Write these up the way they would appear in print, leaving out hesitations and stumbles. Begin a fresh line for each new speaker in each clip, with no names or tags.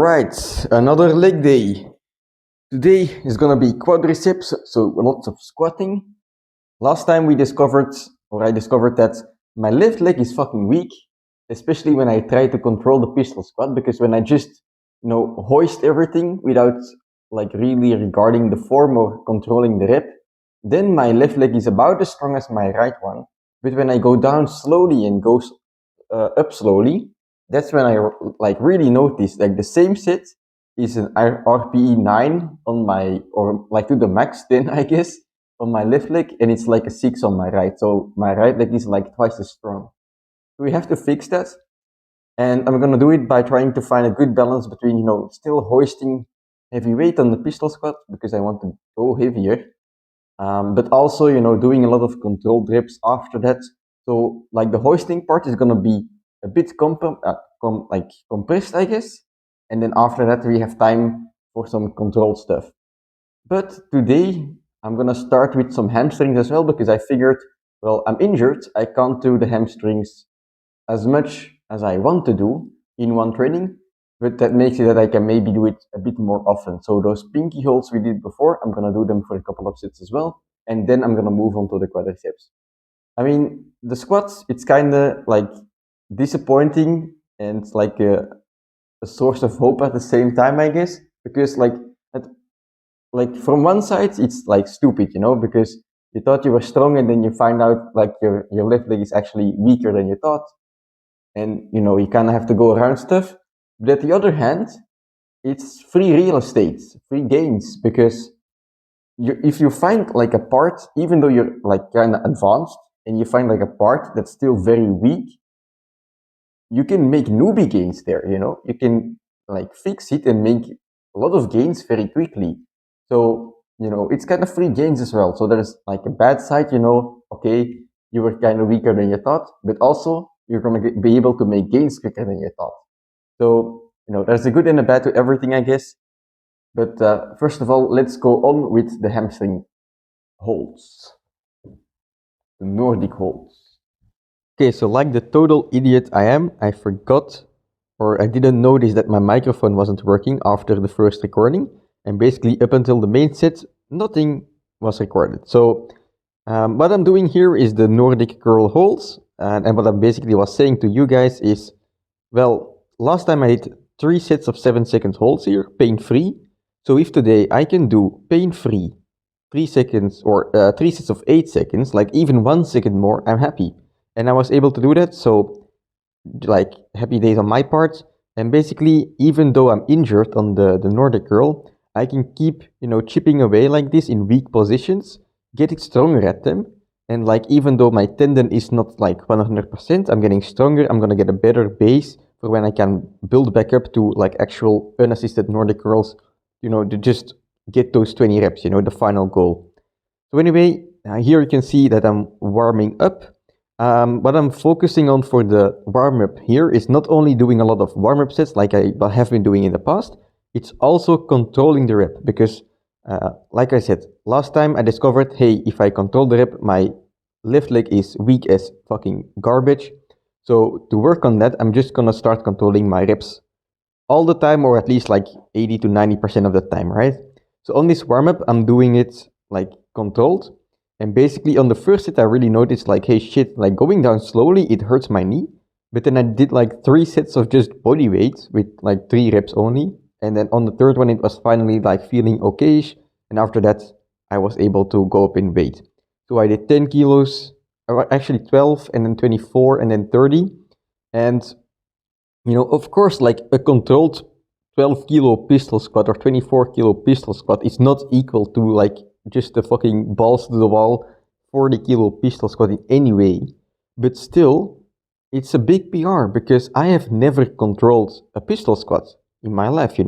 Alright, another leg day. Today is gonna be quadriceps, so lots of squatting. Last time I discovered that my left leg is fucking weak, especially when I try to control the pistol squat, because when I just, hoist everything without like really regarding the form or controlling the rep, then my left leg is about as strong as my right one. But when I go down slowly and go up slowly, that's when I like really notice like the same set is an RPE 9 on my, or like to the max 10 I guess, on my left leg, and it's like a 6 on my right. So my right leg is like twice as strong. So we have to fix that, and I'm gonna do it by trying to find a good balance between still hoisting heavy weight on the pistol squat because I want to go heavier, but also doing a lot of controlled reps after that. So like the hoisting part is gonna be a bit compressed, I guess, and then after that we have time for some controlled stuff. But today I'm gonna start with some hamstrings as well, because I figured, well, I'm injured, I can't do the hamstrings as much as I want to do in one training, but that makes it that I can maybe do it a bit more often. So those pinky holds we did before, I'm gonna do them for a couple of sets as well, and then I'm gonna move on to the quadriceps. I mean, the squats, it's kind of like disappointing and like a source of hope at the same time, I guess, because like from one side it's like stupid, because you thought you were strong and then you find out like your left leg is actually weaker than you thought, and you kind of have to go around stuff. But at the other hand, it's free real estate, free gains, because if you find like a part, even though you're like kind of advanced, and you find like a part that's still very weak, you can make newbie gains there. You can like fix it and make a lot of gains very quickly. So it's kind of free gains as well. So there's like a bad side, okay, you were kind of weaker than you thought, but also you're going to be able to make gains quicker than you thought. So there's a good and a bad to everything, I guess. But first of all, let's go on with the hamstring holds, the Nordic holds. Okay, so like the total idiot I am, I forgot, or I didn't notice that my microphone wasn't working after the first recording, and basically up until the main set, nothing was recorded. So what I'm doing here is the Nordic curl holds, and what I basically was saying to you guys is, well, last time I did 3 sets of 7-second holds here, pain-free. So if today I can do pain-free 3 seconds or 3 sets of 8 seconds, like even 1 second more, I'm happy. And I was able to do that, so like happy days on my part. And basically, even though I'm injured on the Nordic curl, I can keep chipping away like this in weak positions, getting stronger at them. And like even though my tendon is not like 100%, I'm getting stronger. I'm gonna get a better base for when I can build back up to like actual unassisted Nordic curls, to just get those 20 reps, the final goal. So anyway, here you can see that I'm warming up. What I'm focusing on for the warm-up here is not only doing a lot of warm-up sets like I have been doing in the past, it's also controlling the rep, because like I said, last time I discovered, hey, if I control the rep, my left leg is weak as fucking garbage. So to work on that, I'm just gonna start controlling my reps all the time, or at least like 80 to 90% of the time, right? So on this warm-up, I'm doing it like controlled. And basically on the first set, I really noticed like, hey shit, like going down slowly, it hurts my knee. But then I did like 3 sets of just body weight with like 3 reps only. And then on the third one, it was finally like feeling okayish. And after that, I was able to go up in weight. So I did 10 kilos, actually 12, and then 24, and then 30. And, of course, like a controlled 12 kilo pistol squat or 24 kilo pistol squat is not equal to like just a fucking balls to the wall 40 kilo pistol squat in any way. But still, it's a big PR, because I have never controlled a pistol squat in my life,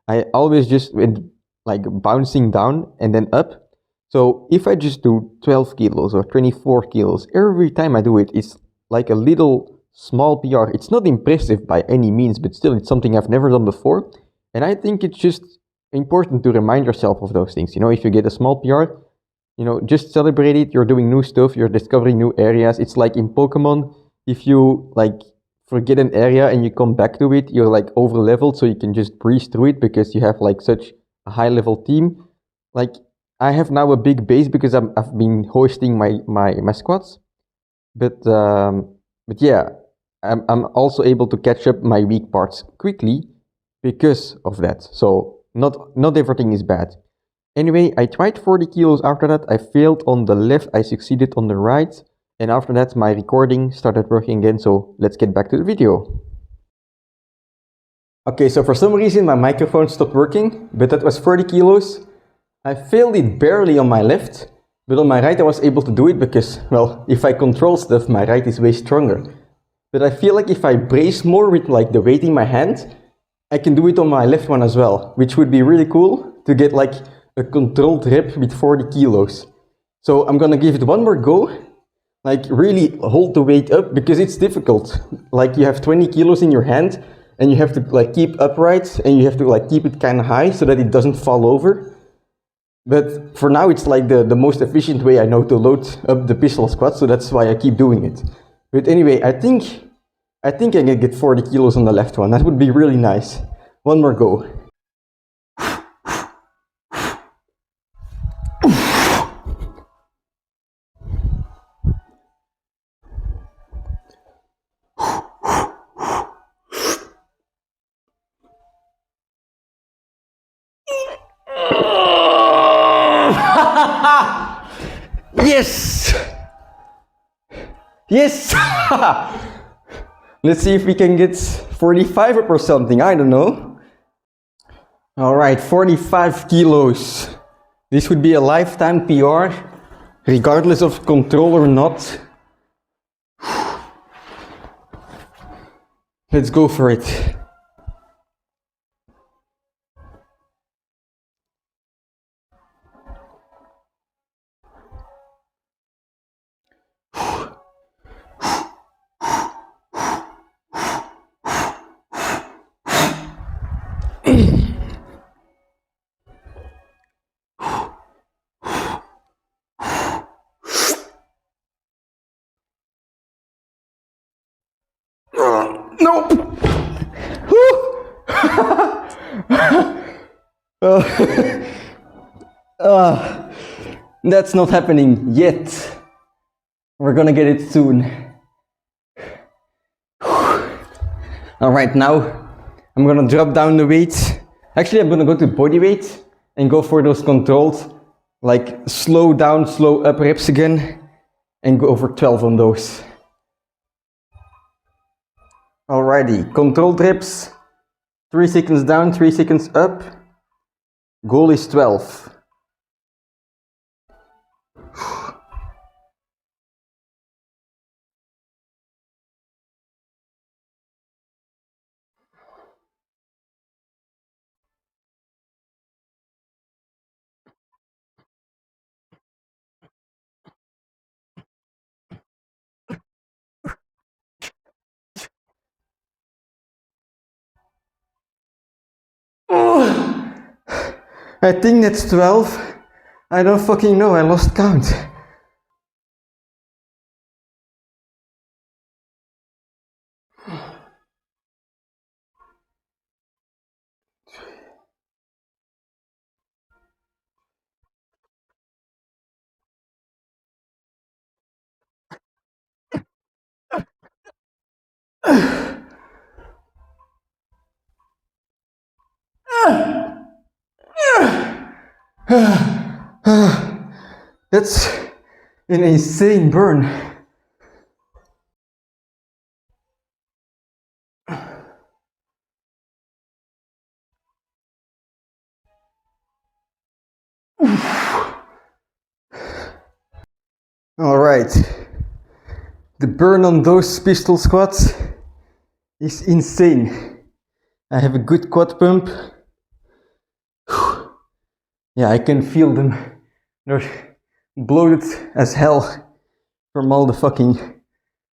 I always just went like bouncing down and then up. So if I just do 12 kilos or 24 kilos, every time I do it, it's like a little small PR. It's not impressive by any means, but still it's something I've never done before. And I think it's just important to remind yourself of those things. If you get a small PR, just celebrate it. You're doing new stuff, you're discovering new areas. It's like in Pokemon, if you like forget an area and you come back to it, you're like over leveled, so you can just breeze through it because you have like such a high level team. Like I have now a big base because I've been hosting my squads, but yeah, I'm also able to catch up my weak parts quickly because of that. So not everything is bad. Anyway, I tried 40 kilos after that. I failed on the left, I succeeded on the right. And after that, my recording started working again. So let's get back to the video. Okay, so for some reason my microphone stopped working, but that was 40 kilos. I failed it barely on my left, but on my right I was able to do it because, well, if I control stuff, my right is way stronger. But I feel like if I brace more with like the weight in my hand, I can do it on my left one as well, which would be really cool to get like a controlled rep with 40 kilos. So I'm gonna give it one more go, like really hold the weight up because it's difficult. Like you have 20 kilos in your hand and you have to like keep upright and you have to like keep it kind of high so that it doesn't fall over. But for now it's like the most efficient way I know to load up the pistol squat, so that's why I keep doing it. But anyway, I think I can get 40 kilos on the left one. That would be really nice. One more go. Yes! Yes! Let's see if we can get 45 up or something, I don't know. Alright, 45 kilos. This would be a lifetime PR, regardless of control or not. Let's go for it. Nope! That's not happening yet. We're gonna get it soon. Alright, now I'm gonna drop down the weight. Actually, I'm gonna go to body weight and go for those controlled, like slow down, slow up reps again, and go for 12 on those. Alrighty, controlled reps, 3 seconds down, 3 seconds up. Goal is 12. Oh, I think that's 12. I don't fucking know, I lost count. That's an insane burn. Alright, the burn on those pistol squats is insane. I have a good quad pump. Yeah, I can feel them. They're bloated as hell from all the fucking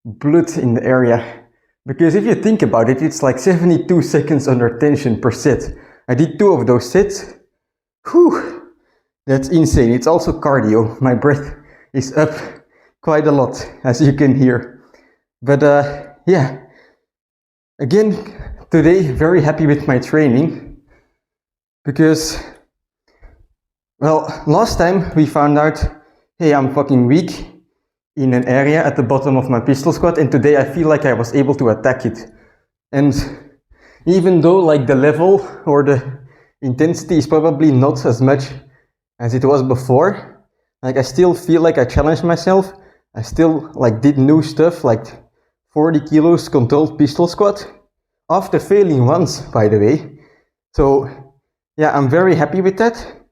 blood in the area. Because if you think about it, it's like 72 seconds under tension per set. I did 2 of those sets. Whew, that's insane. It's also cardio. My breath is up quite a lot, as you can hear. But yeah, Again, today, very happy with my training because, well, last time we found out, hey, I'm fucking weak in an area at the bottom of my pistol squat, and today I feel like I was able to attack it. And even though like the level or the intensity is probably not as much as it was before, like I still feel like I challenged myself. I still like did new stuff, like 40 kilos controlled pistol squat after failing once, by the way. So yeah, I'm very happy with that.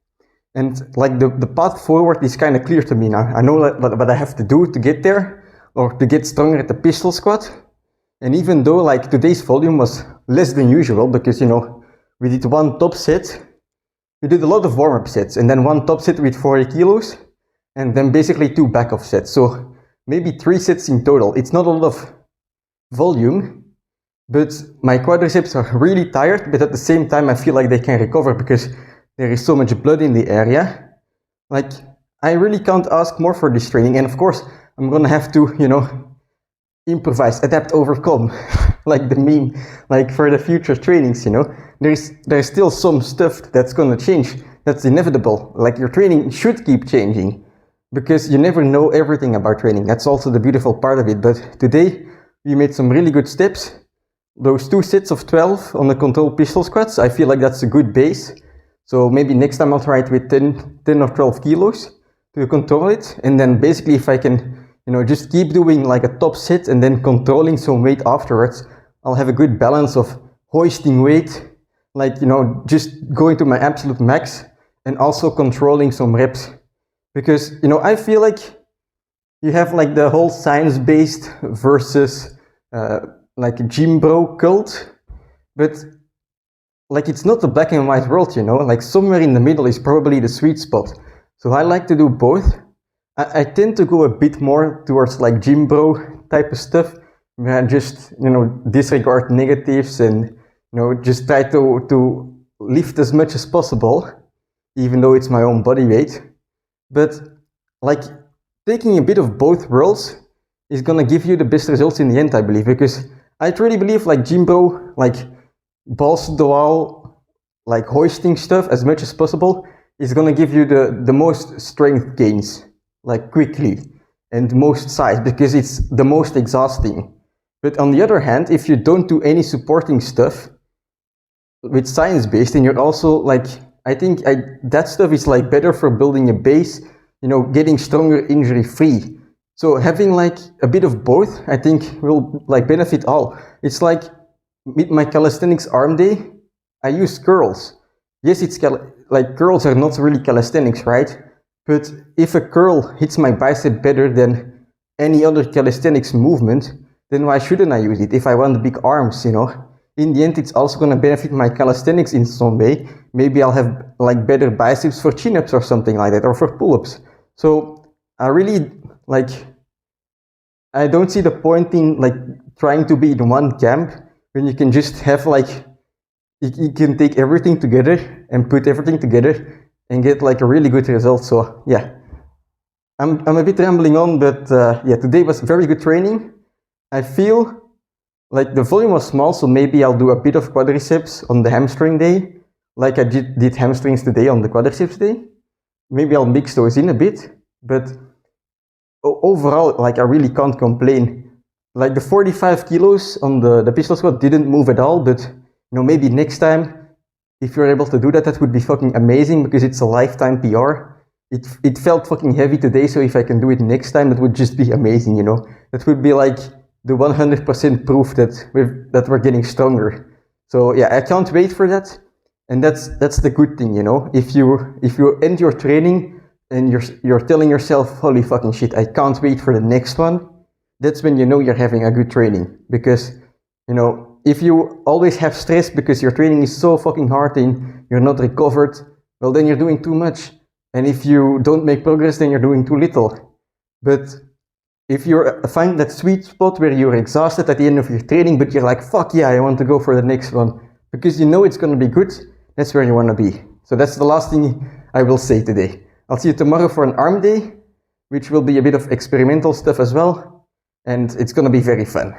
And like the path forward is kind of clear to me now. I know what I have to do to get there or to get stronger at the pistol squat. And even though like today's volume was less than usual because, you know, we did one top set, we did a lot of warm-up sets and then one top set with 40 kilos and then basically 2 back-off sets. So maybe 3 sets in total. It's not a lot of volume, but my quadriceps are really tired, but at the same time I feel like they can recover because there is so much blood in the area. Like, I really can't ask more for this training, and of course I'm gonna have to, you know, improvise, adapt, overcome, like the meme, like for the future trainings, you know. There's still some stuff that's gonna change, that's inevitable. Like, your training should keep changing, because you never know everything about training. That's also the beautiful part of it. But today we made some really good steps. Those 2 sets of 12 on the controlled pistol squats, I feel like that's a good base. So maybe next time I'll try it with 10 or 12 kilos to control it. And then basically if I can, you know, just keep doing like a top set and then controlling some weight afterwards, I'll have a good balance of hoisting weight, like, you know, just going to my absolute max and also controlling some reps. Because, you know, I feel like you have like the whole science-based versus like gym bro cult, but like it's not a black and white world, you know, like somewhere in the middle is probably the sweet spot. So I like to do both. I tend to go a bit more towards like gym bro type of stuff, where I just, you know, disregard negatives and, you know, just try to lift as much as possible, even though it's my own body weight. But like taking a bit of both worlds is gonna give you the best results in the end, I believe, because I truly believe like gym bro, like balls to the wall, like hoisting stuff as much as possible is gonna give you the most strength gains, like quickly, and most size, because it's the most exhausting. But on the other hand, if you don't do any supporting stuff with science-based, and you're also like, I think that stuff is like better for building a base, you know, getting stronger injury-free. So having like a bit of both, I think will like benefit all. It's like with my calisthenics arm day, I use curls. Yes, it's like curls are not really calisthenics, right? But if a curl hits my bicep better than any other calisthenics movement, then why shouldn't I use it if I want big arms, you know? In the end, it's also going to benefit my calisthenics in some way. Maybe I'll have like better biceps for chin-ups or something like that, or for pull-ups. So I really like, I don't see the point in like trying to be in one camp when you can just have like, you can take everything together and put everything together and get like a really good result. So yeah, I'm a bit rambling on, but yeah, today was very good training. I feel like the volume was small, so maybe I'll do a bit of quadriceps on the hamstring day, like I did hamstrings today on the quadriceps day. Maybe I'll mix those in a bit, but overall, like I really can't complain. Like the 45 kilos on the pistol squat didn't move at all, but you know, maybe next time, if you're able to do that, that would be fucking amazing, because it's a lifetime PR. It felt fucking heavy today, so if I can do it next time, that would just be amazing, you know. That would be like the 100% proof that we're getting stronger. So yeah, I can't wait for that, and that's the good thing, you know. If you end your training and you're telling yourself, holy fucking shit, I can't wait for the next one, that's when you know you're having a good training. Because, you know, if you always have stress because your training is so fucking hard and you're not recovered, well, then you're doing too much. And if you don't make progress, then you're doing too little. But if you find that sweet spot where you're exhausted at the end of your training, but you're like, fuck yeah, I want to go for the next one, because you know it's going to be good, that's where you want to be. So that's the last thing I will say today. I'll see you tomorrow for an arm day, which will be a bit of experimental stuff as well, and it's going to be very fun.